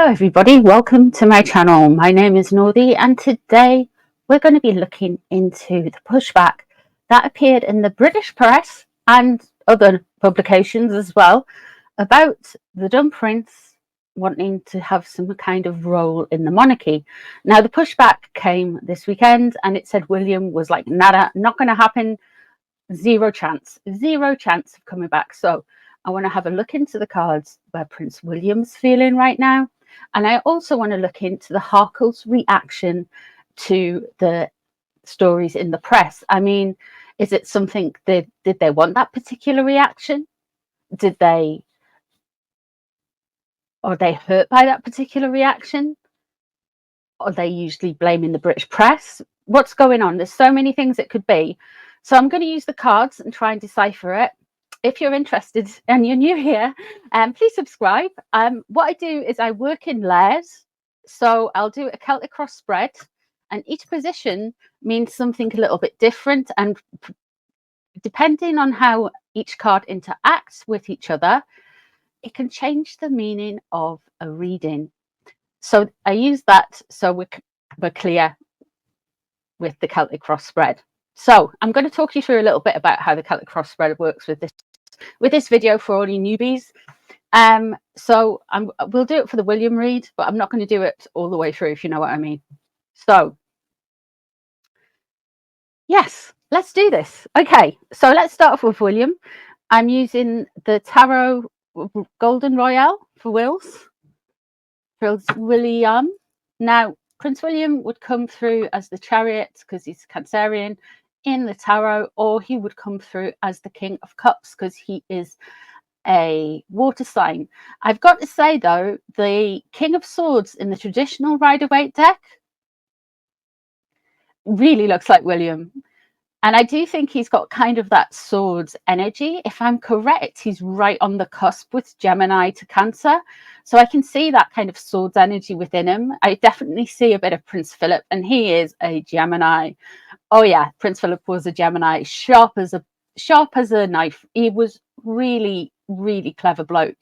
Hello everybody, welcome to my channel. My name is Northie and today we're going to be looking into the pushback that appeared in the British press and other publications as well about the dumb prince wanting to have some kind of role in the monarchy. Now the pushback came this weekend and it said William was like, nada, not going to happen, zero chance of coming back. So I want to have a look into the cards where Prince William's feeling right now. And I also want to look into the Harkles' reaction to the stories in the press. I mean, is it something did they want that particular reaction? Are they hurt by that particular reaction? Are they usually blaming the British press? What's going on? There's so many things it could be. So I'm going to use the cards and try and decipher it. If you're interested and you're new here, please subscribe. What I do is I work in layers. So I'll do a Celtic cross spread and each position means something a little bit different. And depending on how each card interacts with each other, it can change the meaning of a reading. So I use that so we're clear with the Celtic cross spread. So I'm going to talk you through a little bit about how the Celtic cross spread works with this video for all you newbies. So we'll do it for the William read, but I'm not going to do it all the way through, if you know what I mean. So yes, let's do this. Okay, so let's start off with William. I'm using the Tarot Golden Royale for William. Now Prince William would come through as the Chariot because he's Cancerian in the tarot, or he would come through as the King of Cups because he is a water sign. I've got to say though, the King of Swords in the traditional Rider-Waite deck really looks like William. And I do think he's got kind of that swords energy. If I'm correct, he's right on the cusp with Gemini to Cancer. So I can see that kind of swords energy within him. I definitely see a bit of Prince Philip, and he is a Gemini. Oh yeah, Prince Philip was a Gemini, sharp as a knife. He was really, really clever bloke.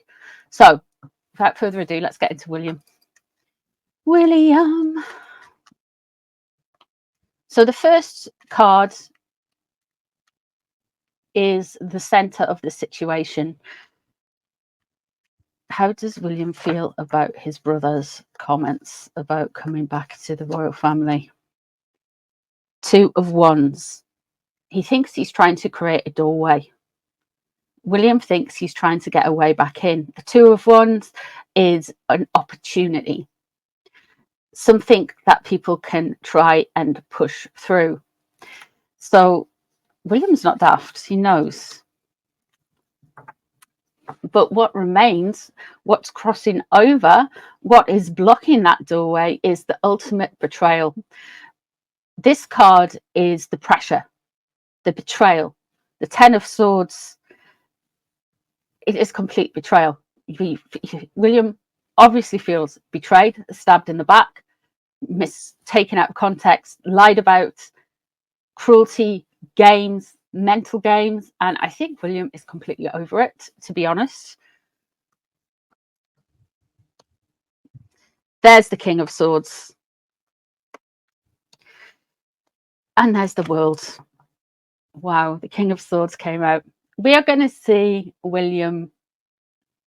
So without further ado, let's get into William. William. So the first card is the center of the situation. How does William feel about his brother's comments about coming back to the royal family? Two of Wands. He thinks he's trying to create a doorway. William thinks he's trying to get a way back in. The Two of Wands is an opportunity, something that people can try and push through. So William's not daft, he knows. But what remains, what's crossing over, what is blocking that doorway is the ultimate betrayal. This card is the pressure, the betrayal. The Ten of Swords, it is complete betrayal. William obviously feels betrayed, stabbed in the back, taken out of context, lied about, cruelty, games, mental games, and I think William is completely over it, to be honest. There's the King of Swords. And there's the World. Wow, the King of Swords came out. We are going to see William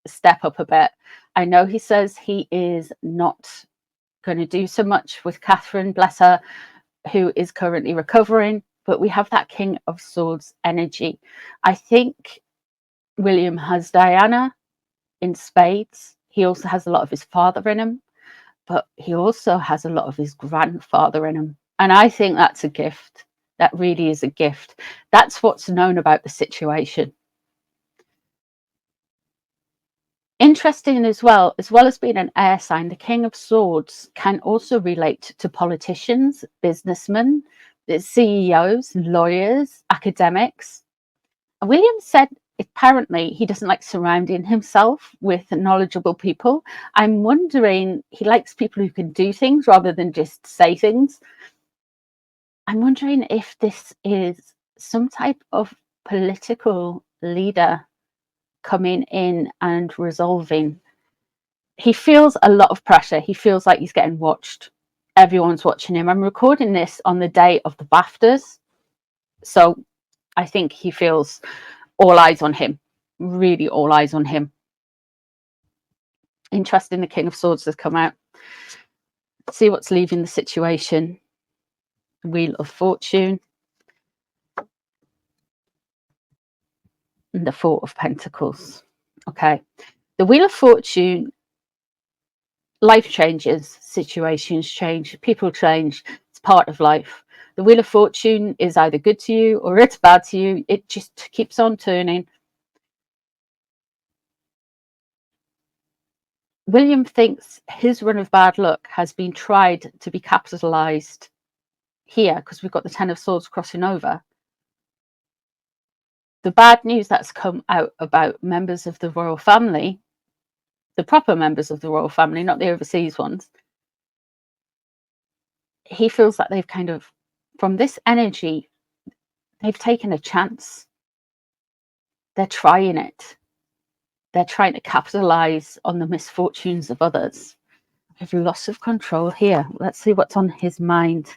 step up a bit. I know he says he is not going to do so much with Catherine, bless her, who is currently recovering, but we have that King of Swords energy. I think William has Diana in spades. He also has a lot of his father in him, but he also has a lot of his grandfather in him. And I think that's a gift. That really is a gift. That's what's known about the situation. Interesting as well as being an air sign, the King of Swords can also relate to politicians, businessmen, CEOs, lawyers, academics. William said apparently he doesn't like surrounding himself with knowledgeable people. I'm wondering, he likes people who can do things rather than just say things. I'm wondering if this is some type of political leader coming in and resolving He feels a lot of pressure. He feels like he's getting watched. Everyone's watching him. I'm recording this on the day of the BAFTAs, so I think he feels all eyes on him, really all eyes on him. Interesting, the King of Swords has come out. See what's leaving the situation. Wheel of Fortune and the Four of Pentacles. Okay, the Wheel of Fortune, life changes, situations change, people change. It's part of life. The Wheel of Fortune is either good to you or it's bad to you. It just keeps on turning. William thinks his run of bad luck has been tried to be capitalized here because we've got the Ten of Swords crossing over. The bad news that's come out about members of the royal family, the proper members of the royal family, not the overseas ones, he feels that they've kind of, from this energy, they've taken a chance. They're trying it. They're trying to capitalize on the misfortunes of others. I have loss of control here. Let's see what's on his mind.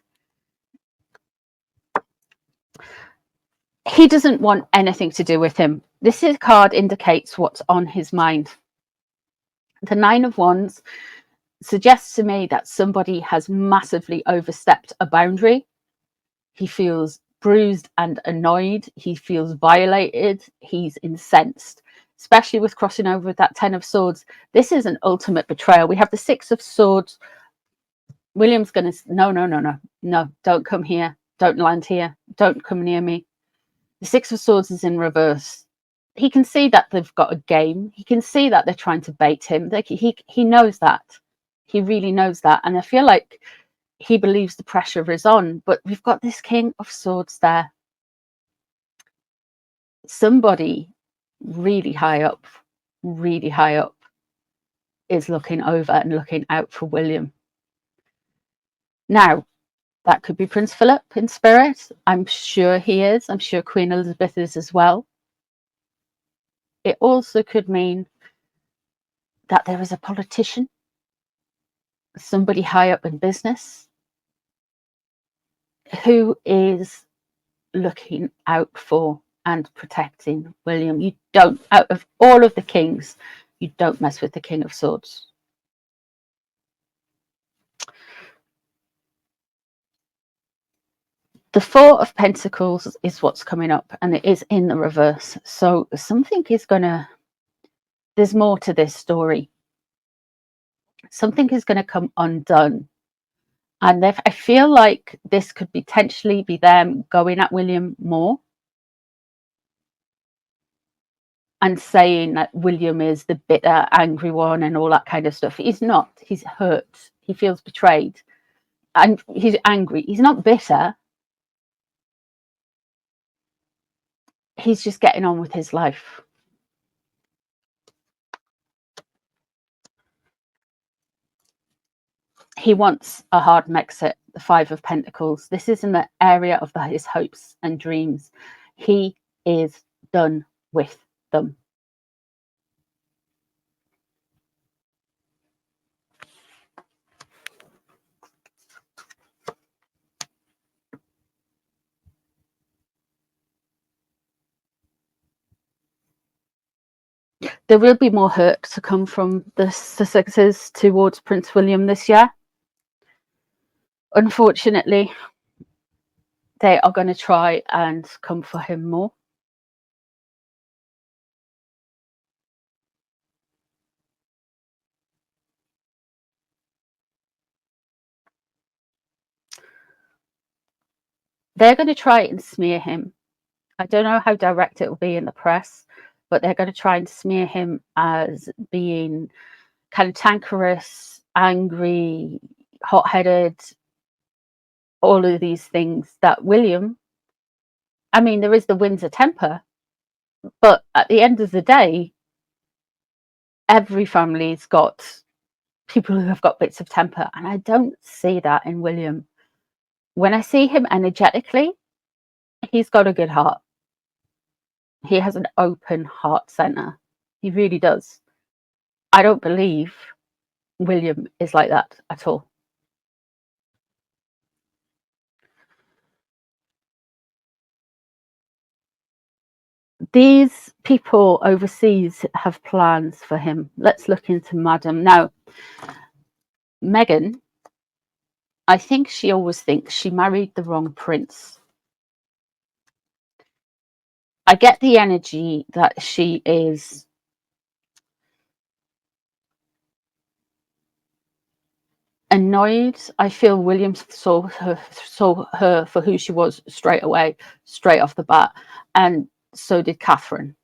He doesn't want anything to do with him. This card indicates what's on his mind. The Nine of Wands suggests to me that somebody has massively overstepped a boundary. He feels bruised and annoyed. He feels violated. He's incensed, especially with crossing over with that Ten of Swords. This is an ultimate betrayal. We have the Six of Swords. William's going to, no, don't come here. Don't land here. Don't come near me. The Six of Swords is in reverse. He can see that they've got a game. He can see that they're trying to bait him. Like he knows that. He really knows that. And I feel like he believes the pressure is on. But we've got this King of Swords there. Somebody really high up is looking over and looking out for William. Now, that could be Prince Philip in spirit. I'm sure he is. I'm sure Queen Elizabeth is as well. It also could mean that there is a politician, somebody high up in business, who is looking out for and protecting William. You don't, out of all of the kings, you don't mess with the King of Swords. The Four of Pentacles is what's coming up, and it is in the reverse. So something is gonna, there's more to this story. Something is going to come undone. And I feel like this could potentially be them going at William more and saying that William is the bitter, angry one and all that kind of stuff. He's not. He's hurt. He feels betrayed. And he's angry. He's not bitter. He's just getting on with his life. He wants a hard exit, the Five of Pentacles. This is in the area of his hopes and dreams. He is done with them. There will be more hurt to come from the Sussexes towards Prince William this year. Unfortunately, they are going to try and come for him more. They're going to try and smear him. I don't know how direct it will be in the press, but they're going to try and smear him as being cantankerous, angry, hot-headed, all of these things that William, I mean, there is the Windsor temper, but at the end of the day, every family's got people who have got bits of temper, and I don't see that in William. When I see him energetically, he's got a good heart. He has an open heart center. He really does. I don't believe William is like that at all. These people overseas have plans for him. Let's look into Madam. Now, Meghan, I think she always thinks she married the wrong prince. I get the energy that she is annoyed. I feel Williams saw her for who she was straight away, straight off the bat, and so did Catherine.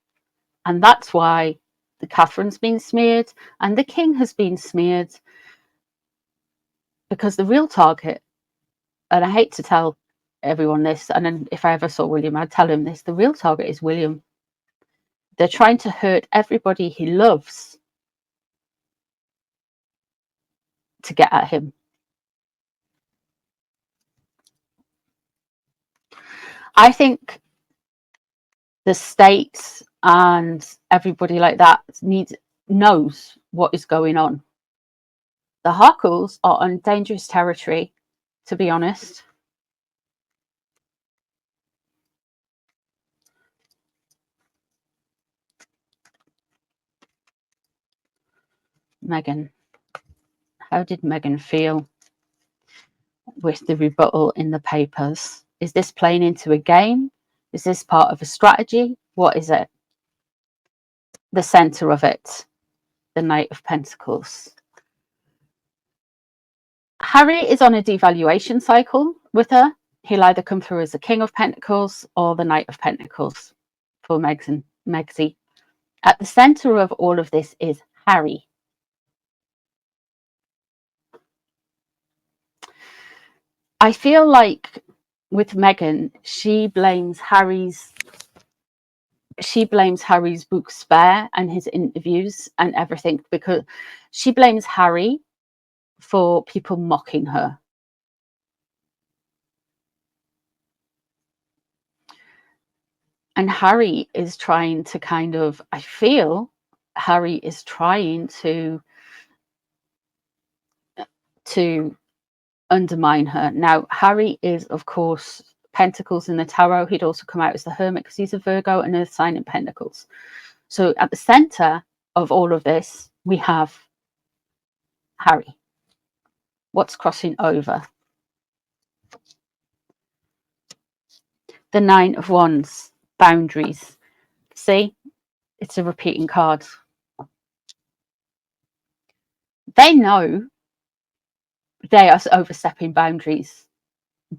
And that's why the Catherine's been smeared and the king has been smeared, because the real target, and I hate to tell everyone this, and then if I ever saw William, I'd tell him this, the real target is William. They're trying to hurt everybody he loves to get at him. I think the states and everybody like that knows what is going on. The Harkles are on dangerous territory, to be honest. Meghan. How did Meghan feel with the rebuttal in the papers? Is this playing into a game? Is this part of a strategy? What is it? The center of it, the Knight of Pentacles. Harry is on a devaluation cycle with her. He'll either come through as the King of Pentacles or the Knight of Pentacles for Megsy. At the center of all of this is Harry. I feel like with Meghan, she blames Harry's book Spare and his interviews and everything, because she blames Harry for people mocking her. And Harry is trying to I feel Harry is trying to undermine her. Now, Harry is, of course, Pentacles in the tarot. He'd also come out as the Hermit because he's a Virgo and Earth sign in Pentacles. So at the center of all of this, we have Harry. What's crossing over? The Nine of Wands, boundaries. See, it's a repeating card. They know they are overstepping boundaries.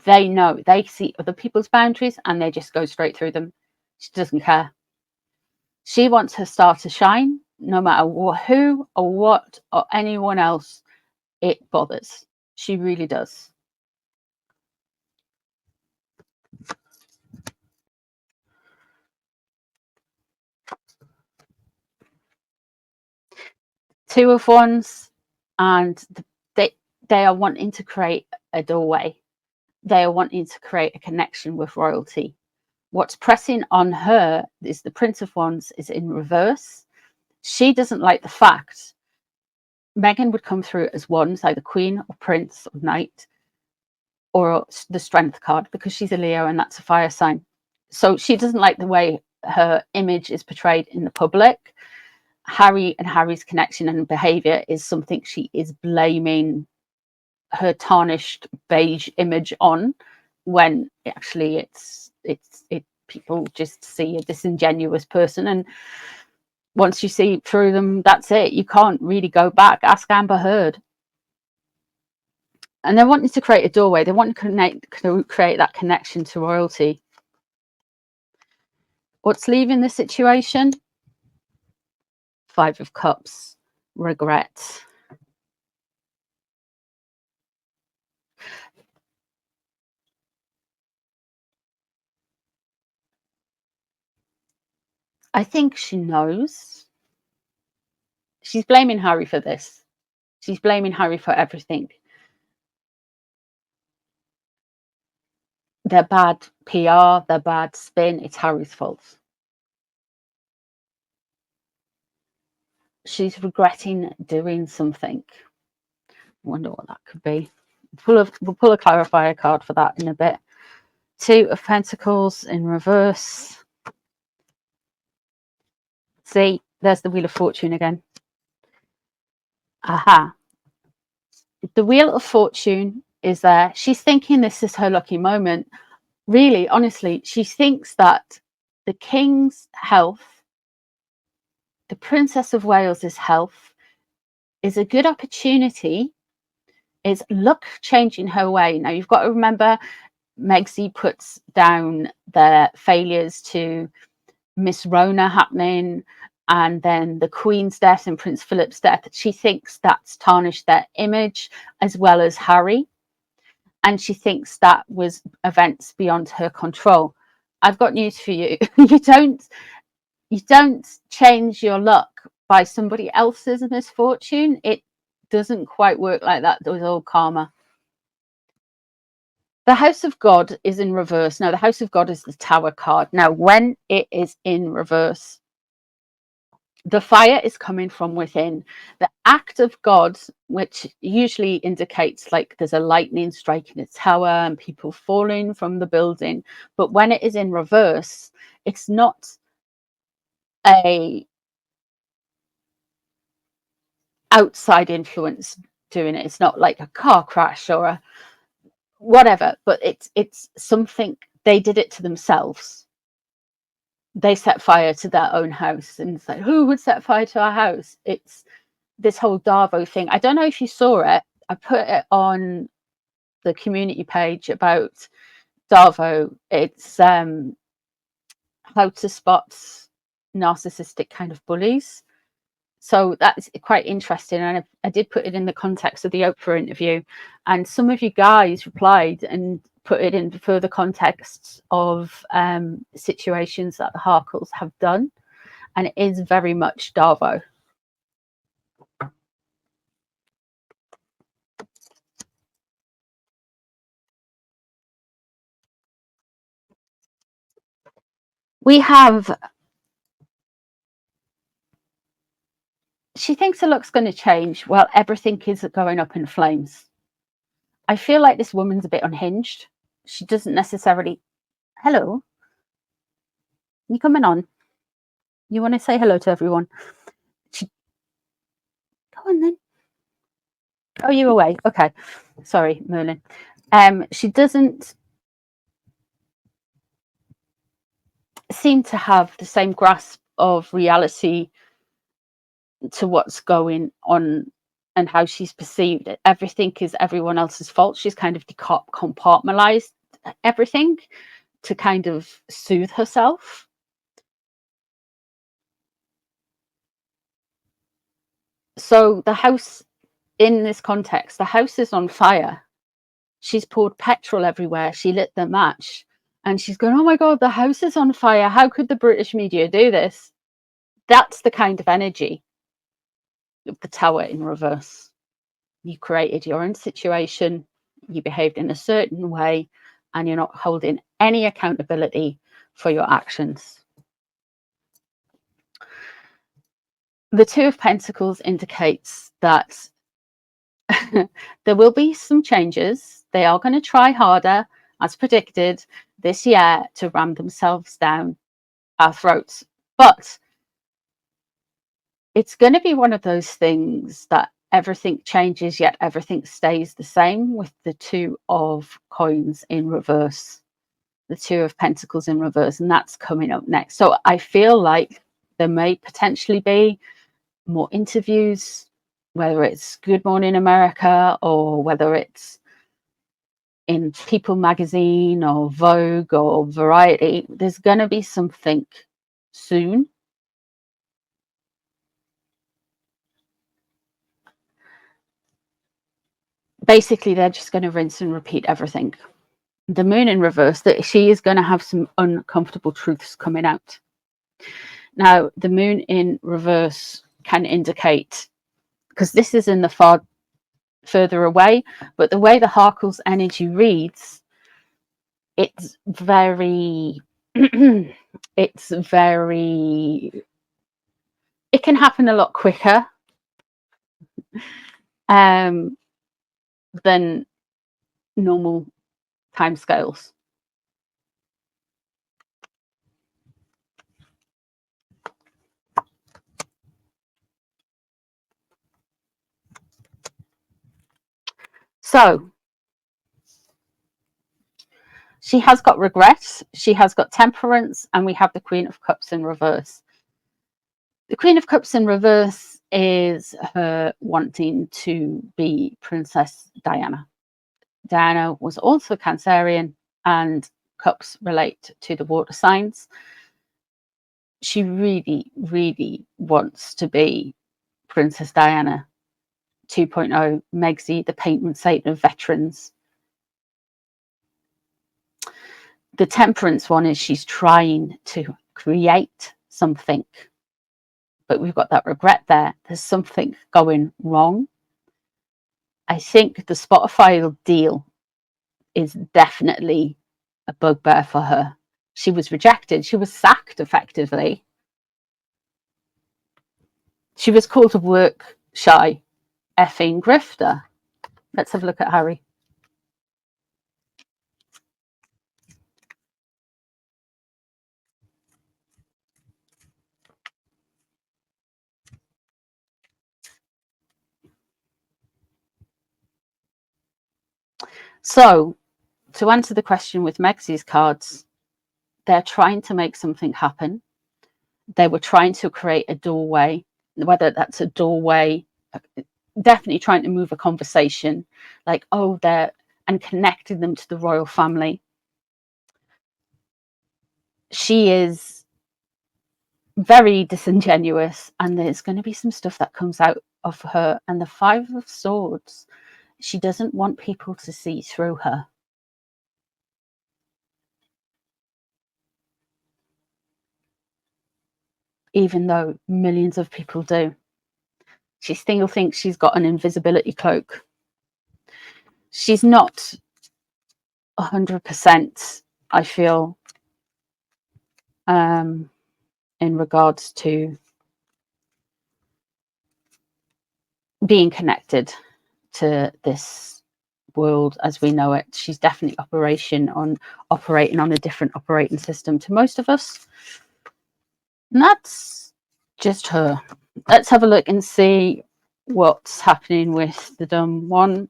They know, they see other people's boundaries and they just go straight through them. She doesn't care. She wants her star to shine, no matter who or what or anyone else it bothers. She really does. Two of Wands, and they are wanting to create a doorway. They are wanting to create a connection with royalty. What's pressing on her is the Prince of Wands is in reverse. She doesn't like the fact Meghan would come through as Wands, either Queen or Prince or Knight, or the Strength card, because she's a Leo and that's a fire sign. So she doesn't like the way her image is portrayed in the public. Harry and Harry's connection and behavior is something she is blaming her tarnished beige image on, when actually it's people just see a disingenuous person, and once you see through them, that's it. You can't really go back. Ask Amber Heard. And they're wanting to create a doorway. They want to create that connection to royalty. What's leaving the situation? Five of Cups, regret. I think she knows. She's blaming Harry for this. She's blaming Harry for everything. Their bad PR, their bad spin, it's Harry's fault. She's regretting doing something. Wonder what that could be. We'll pull a clarifier card for that in a bit. 2 of Pentacles in reverse. See, there's the Wheel of Fortune again. Aha. The Wheel of Fortune is there. She's thinking this is her lucky moment. Really, honestly, she thinks that the King's health, the Princess of Wales's health, is a good opportunity. Is luck changing her way? Now, you've got to remember, Megsy puts down their failures to Miss Rona happening, and then the Queen's death and Prince Philip's death. She thinks that's tarnished their image, as well as Harry. And she thinks that was events beyond her control. I've got news for you. You don't change your luck by somebody else's misfortune. It doesn't quite work like that. There was all karma. The House of God is in reverse. Now, the House of God is the Tower card. Now, when it is in reverse, the fire is coming from within. The act of God, which usually indicates like there's a lightning striking a tower and people falling from the building. But when it is in reverse, it's not a outside influence doing it. It's not like a car crash or a whatever, but it's something they did it to themselves. They set fire to their own house, and it's like, who would set fire to our house? It's this whole Darvo thing. I don't know if you saw it. I put it on the community page about Darvo. It's how to spot narcissistic kind of bullies. So that's quite interesting, and I did put it in the context of the Oprah interview, and some of you guys replied and put it in further context of situations that the Harkles have done, and it is very much Darvo. We have, she thinks the look's going to change. Well, everything is going up in flames. I feel like this woman's a bit unhinged. She doesn't necessarily, hello, you coming on? You want to say hello to everyone? Go on then. Oh, you're away. Okay. Sorry, Merlin. She doesn't seem to have the same grasp of reality to what's going on and how she's perceived it. Everything is everyone else's fault. She's kind of compartmentalized everything to kind of soothe herself. So the house, in this context, the house is on fire. She's poured petrol everywhere. She lit the match and she's going, oh my God, the house is on fire. How could the British media do this? That's the kind of energy of the Tower in reverse. You created your own situation. You behaved in a certain way and you're not holding any accountability for your actions. The Two of Pentacles indicates that there will be some changes. They are going to try harder, as predicted, this year to ram themselves down our throats. But it's going to be one of those things that everything changes, yet everything stays the same, with the Two of Coins in reverse, the Two of Pentacles in reverse, and that's coming up next. So I feel like there may potentially be more interviews, whether it's Good Morning America or whether it's in People magazine or Vogue or Variety. There's going to be something soon. Basically, they're just going to rinse and repeat everything. The Moon in reverse, that she is going to have some uncomfortable truths coming out. Now, the Moon in reverse can indicate, because this is in the far further away, but the way the Harkles energy reads, it's very it's very, it can happen a lot quicker. than normal timescales. So she has got regret, she has got temperance, and we have the Queen of Cups in reverse. The Queen of Cups in reverse is her wanting to be Princess Diana. Diana was also Cancerian, and cups relate to the water signs. She really, really wants to be Princess Diana 2.0, Megsy, the patron saint of veterans. The temperance one is she's trying to create something, but we've got that regret there. There's something going wrong. I think the Spotify deal is definitely a bugbear for her. She was rejected. She was sacked effectively. She was called a work shy effing grifter. Let's have a look at Harry. So, to answer the question with Megsy's cards, they're trying to make something happen. They were trying to create a doorway, whether that's a doorway, definitely trying to move a conversation, like, oh, they're, and connecting them to the royal family. She is very disingenuous, and there's going to be some stuff that comes out of her. And the Five of Swords, she doesn't want people to see through her. Even though millions of people do. She still thinks she's got an invisibility cloak. She's not 100%, I feel, in regards to being connected to this world as we know it. She's definitely operating on a different operating system to most of us. And that's just her. Let's have a look and see what's happening with the dumb one.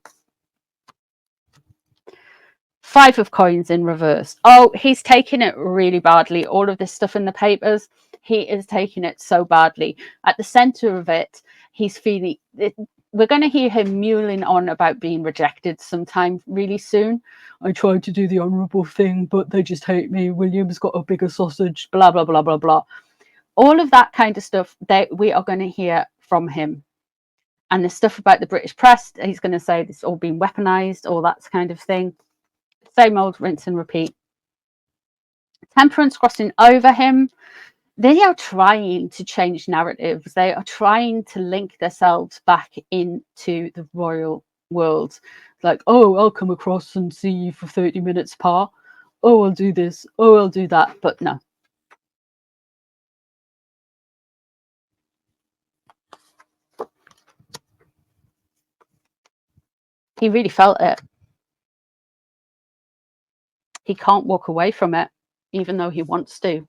Five of Coins in reverse. Oh, he's taking it really badly. All of this stuff in the papers, he is taking it so badly. At the center of it, he's feeling it. We're going to hear him mewling on about being rejected sometime really soon. I tried to do the honourable thing, but they just hate me. William's got a bigger sausage, blah, blah, blah, blah, blah. All of that kind of stuff we are going to hear from him. And the stuff about the British press, he's going to say it's all been weaponized, all that kind of thing. Same old rinse and repeat. Temperance crossing over him. They are trying to change narratives. They are trying to link themselves back into the royal world. Like, oh, I'll come across and see you for 30 minutes, Pa. Oh, I'll do this. Oh, I'll do that. But no. He really felt it. He can't walk away from it, even though he wants to.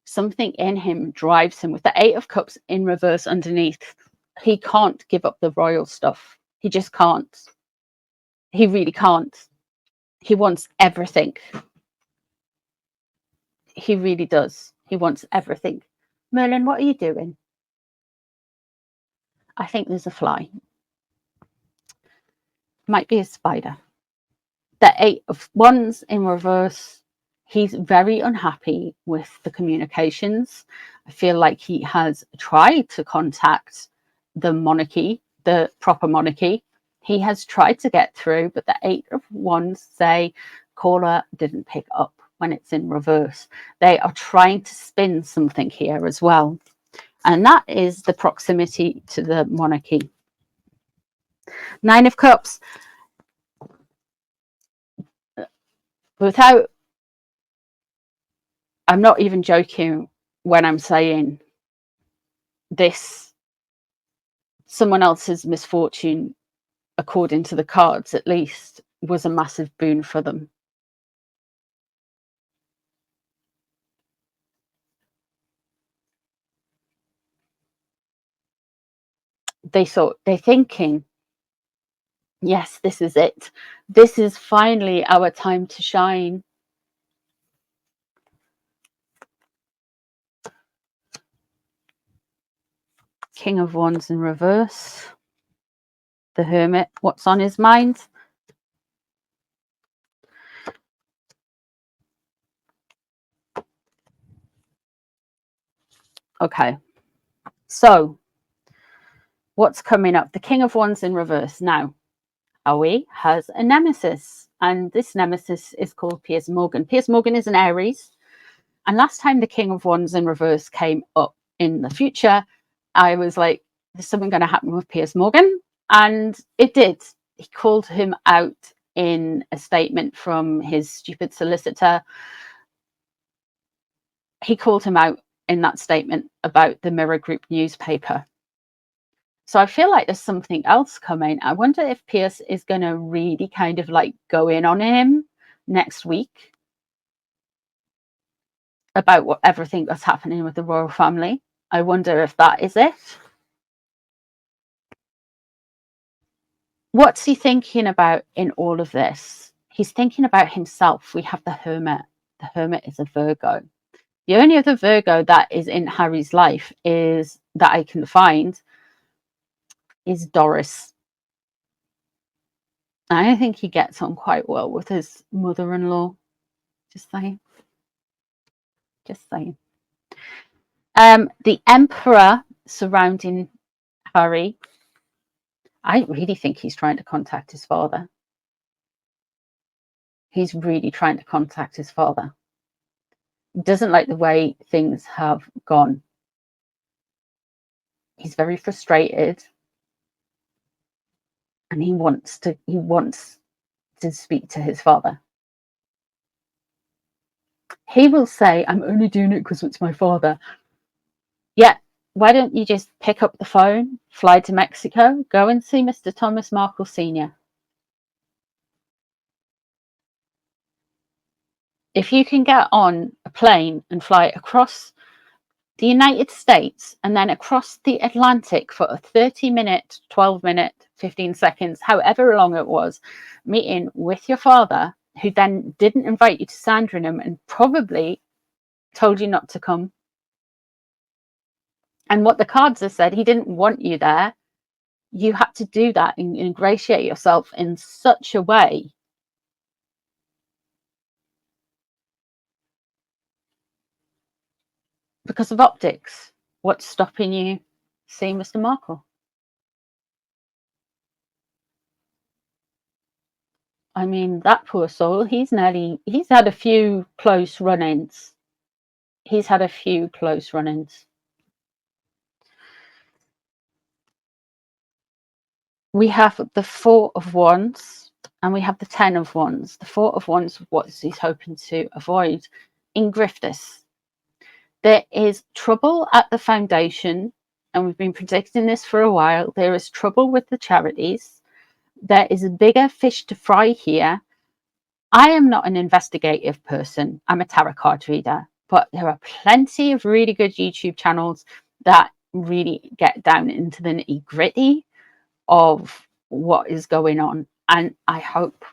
Something in him drives him with the Eight of Cups in reverse underneath. He can't give up the royal stuff. He just can't. He really can't. He wants everything. He really does. He wants everything. Merlin, what are you doing? I think there's a fly. Might be a spider. The Eight of Wands in reverse. He's very unhappy with the communications. I feel like he has tried to contact the monarchy, the proper monarchy. He has tried to get through, but the Eight of Wands say caller didn't pick up when it's in reverse. They are trying to spin something here as well. And that is the proximity to the monarchy. Nine of Cups. Without, I'm not even joking when I'm saying this, someone else's misfortune according to the cards at least, was a massive boon for them. They're thinking, yes, this is it. This is finally our time to shine. King of Wands in reverse. The Hermit, what's on his mind? Okay, so what's coming up? The King of Wands in reverse. Now, Howie has a nemesis, and this nemesis is called Piers Morgan. Piers Morgan is an Aries, and last time the King of Wands in reverse came up in the future, I was like, there's something going to happen with Piers Morgan, and it did. He called him out in a statement from his stupid solicitor. He called him out in that statement about the Mirror Group newspaper. So I feel like there's something else coming. I wonder if Piers is going to really kind of like go in on him next week about everything that's happening with the royal family. I wonder if that is it. What's he thinking about in all of this? He's thinking about himself. We have the Hermit. The Hermit is a Virgo. The only other Virgo that is in Harry's life is that I can find is Doris. I think he gets on quite well with his mother-in-law. Just saying. Just saying. The Emperor surrounding Harry. I really think he's trying to contact his father. He's really trying to contact his father. He doesn't like the way things have gone. He's very frustrated. And he wants to speak to his father. He will say, I'm only doing it because it's my father. Yeah, why don't you just pick up the phone, fly to Mexico, go and see Mr. Thomas Markle Sr. If you can get on a plane and fly across the United States and then across the Atlantic for a 30-minute, 12-minute, 15 seconds, however long it was, meeting with your father, who then didn't invite you to Sandringham and probably told you not to come. And what the cards have said, he didn't want you there. You had to do that and ingratiate yourself in such a way. Because of optics. What's stopping you seeing Mr. Markle? I mean, that poor soul, he's had a few close run-ins. He's had a few close run-ins. We have the Four of Wands and we have the Ten of Wands. The Four of Wands, what he's hoping to avoid in grifters. There is trouble at the foundation, and we've been predicting this for a while. There is trouble with the charities. There is a bigger fish to fry here. I am not an investigative person. I'm a tarot card reader, but there are plenty of really good YouTube channels that really get down into the nitty-gritty of what is going on. And I hope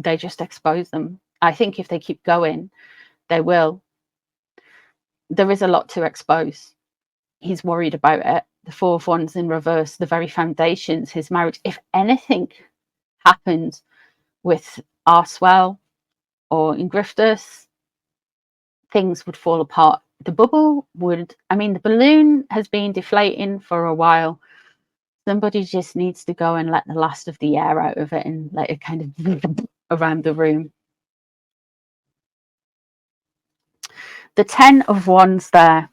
they just expose them. I think if they keep going, they will. There is a lot to expose. He's worried about it. The Four of Wands in reverse, the very foundations, his marriage. If anything happened with Arswell or in grifters, things would fall apart. The bubble would, the balloon has been deflating for a while. Somebody just needs to go and let the last of the air out of it and let it kind of around the room. The Ten of Wands there.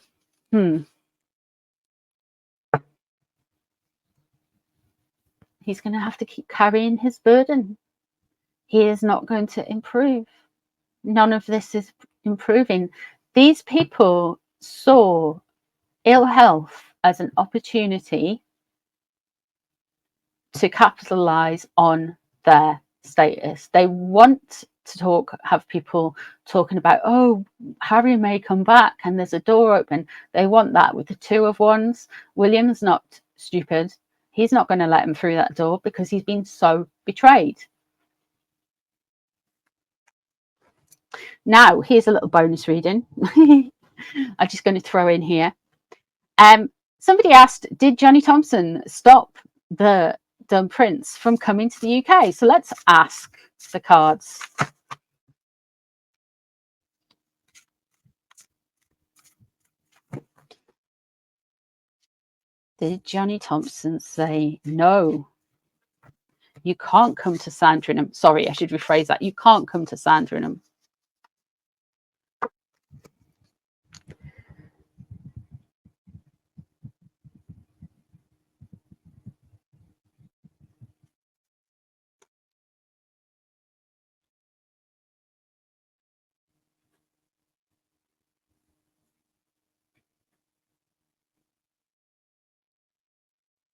He's going to have to keep carrying his burden. He is not going to improve. None of this is improving. These people saw ill health as an opportunity to capitalize on their status. They want to have people talking about, oh, Harry may come back and there's a door open. They want that with the Two of Wands. William's not stupid. He's not going to let him through that door because he's been so betrayed. Now, here's a little bonus reading. I'm just going to throw in here. Somebody asked, did Johnny Thompson stop the Dumb Prince from coming to the UK? So let's ask the cards. Did Johnny Thompson say, no, you can't come to Sandringham? Sorry, I should rephrase that. You can't come to Sandringham.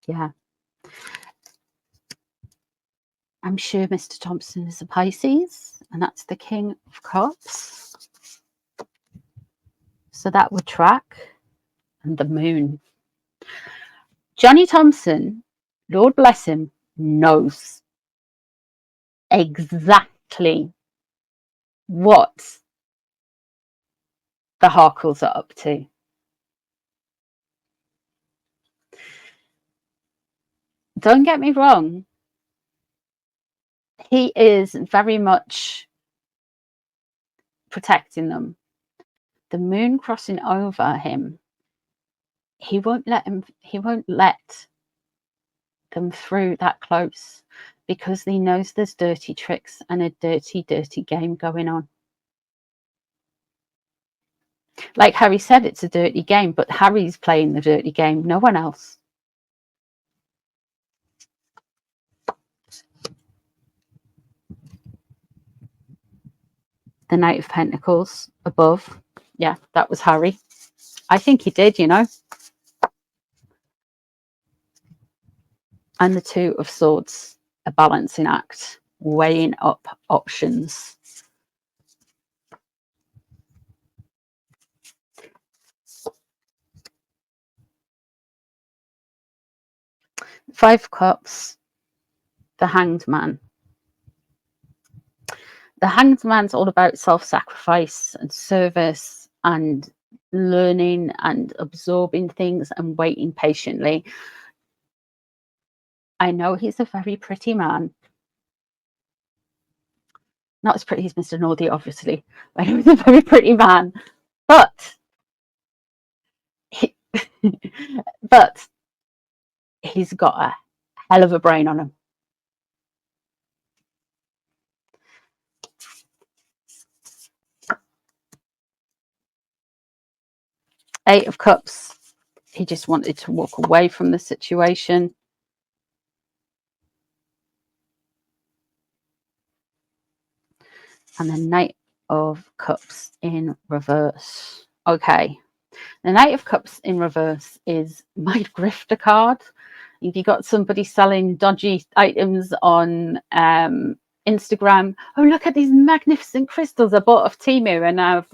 Yeah. I'm sure Mr. Thompson is a Pisces, and that's the King of Cups. So that would track. And the Moon. Johnny Thompson, Lord bless him, knows exactly what the Harkles are up to. Don't get me wrong. He is very much protecting them. The Moon crossing over him, he won't let them through that close because he knows there's dirty tricks and a dirty game going on. Like Harry said, it's a dirty game, but Harry's playing the dirty game, no one else. The Knight of Pentacles above. Yeah, that was Harry. I think he did, you know. And the Two of Swords, a balancing act, weighing up options. Five of Cups, the Hanged Man. The Hanged Man's all about self-sacrifice and service and learning and absorbing things and waiting patiently. I know he's a very pretty man. Not as pretty as Mr. Northie, obviously. I know he's a very pretty man. But he's got a hell of a brain on him. Eight of Cups. He just wanted to walk away from the situation. And the Knight of Cups in reverse. Okay. The Knight of Cups in reverse is my grifter card. If you got somebody selling dodgy items on Instagram, oh, look at these magnificent crystals I bought off Temu and I've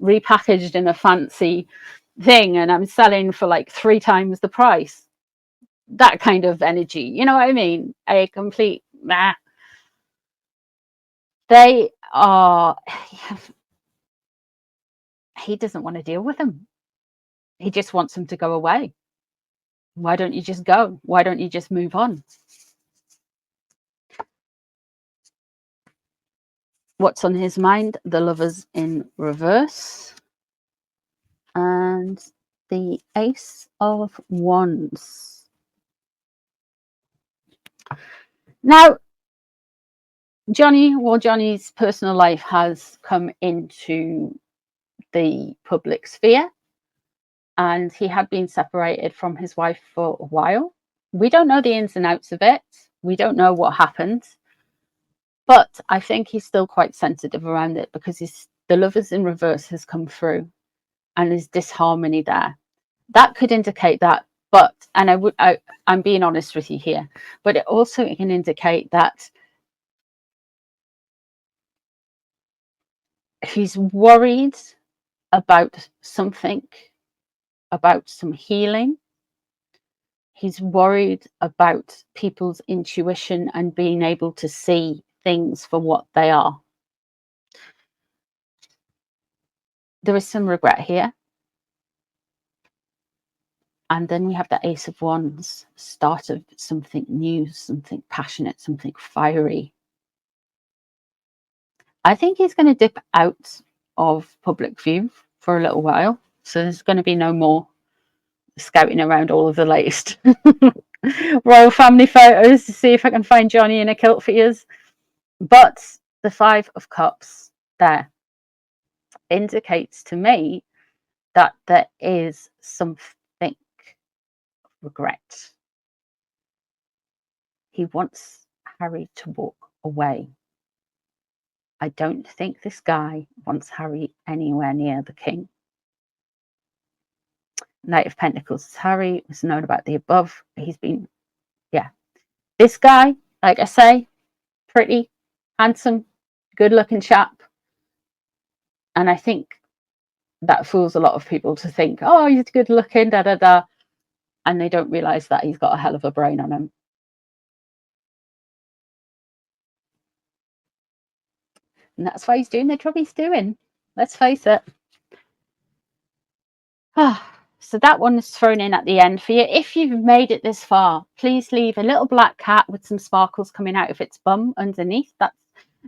repackaged in a fancy thing and I'm selling for like 3 times the price. That kind of energy, you know what I mean? A complete nah. They are, he doesn't want to deal with them. He just wants them to go away. Why don't you just go? Why don't you just move on? What's on his mind? The Lovers in reverse. And the Ace of Wands. Now, Johnny's personal life has come into the public sphere. And he had been separated from his wife for a while. We don't know the ins and outs of it. We don't know what happened. But I think he's still quite sensitive around it because the Lovers in reverse has come through and there's disharmony there. That could indicate that But, and I'm being honest with you here, but it also can indicate that he's worried about something, about some healing. He's worried about people's intuition and being able to see things for what they are. There is some regret here. And then we have the Ace of Wands, start of something new, something passionate, something fiery. I think he's going to dip out of public view for a little while. So there's going to be no more scouting around all of the latest royal family photos to see if I can find Johnny in a kilt for years. But the Five of Cups there indicates to me that there is something regret. He wants Harry to walk away. I don't think this guy wants Harry anywhere near the king. Knight of Pentacles. Harry was known about the above. He's been, yeah. This guy, like I say, pretty, handsome, good-looking chap. And I think that fools a lot of people to think, oh, he's good-looking, da-da-da. And they don't realise that he's got a hell of a brain on him. And that's why he's doing the job he's doing. Let's face it. So that one is thrown in at the end for you. If you've made it this far, please leave a little black cat with some sparkles coming out of its bum underneath. That's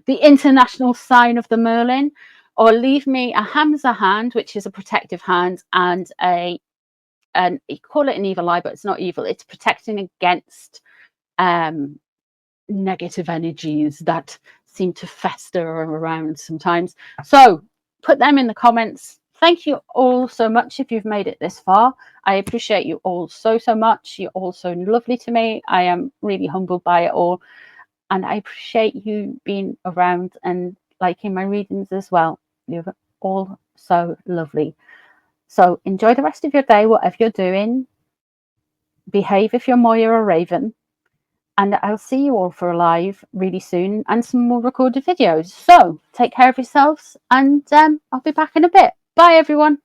the international sign of the Merlin. Or leave me a Hamza hand, which is a protective hand, and you call it an evil eye, but it's not evil. It's protecting against negative energies that seem to fester around sometimes. So put them in the comments. Thank you all so much if you've made it this far. I appreciate you all so much. You're all so lovely to me. I am really humbled by it all. And I appreciate you being around and liking my readings as well. You're all so lovely. So enjoy the rest of your day, whatever you're doing. Behave if you're Moya or Raven. And I'll see you all for a live really soon and some more recorded videos. So take care of yourselves, and I'll be back in a bit. Bye, everyone.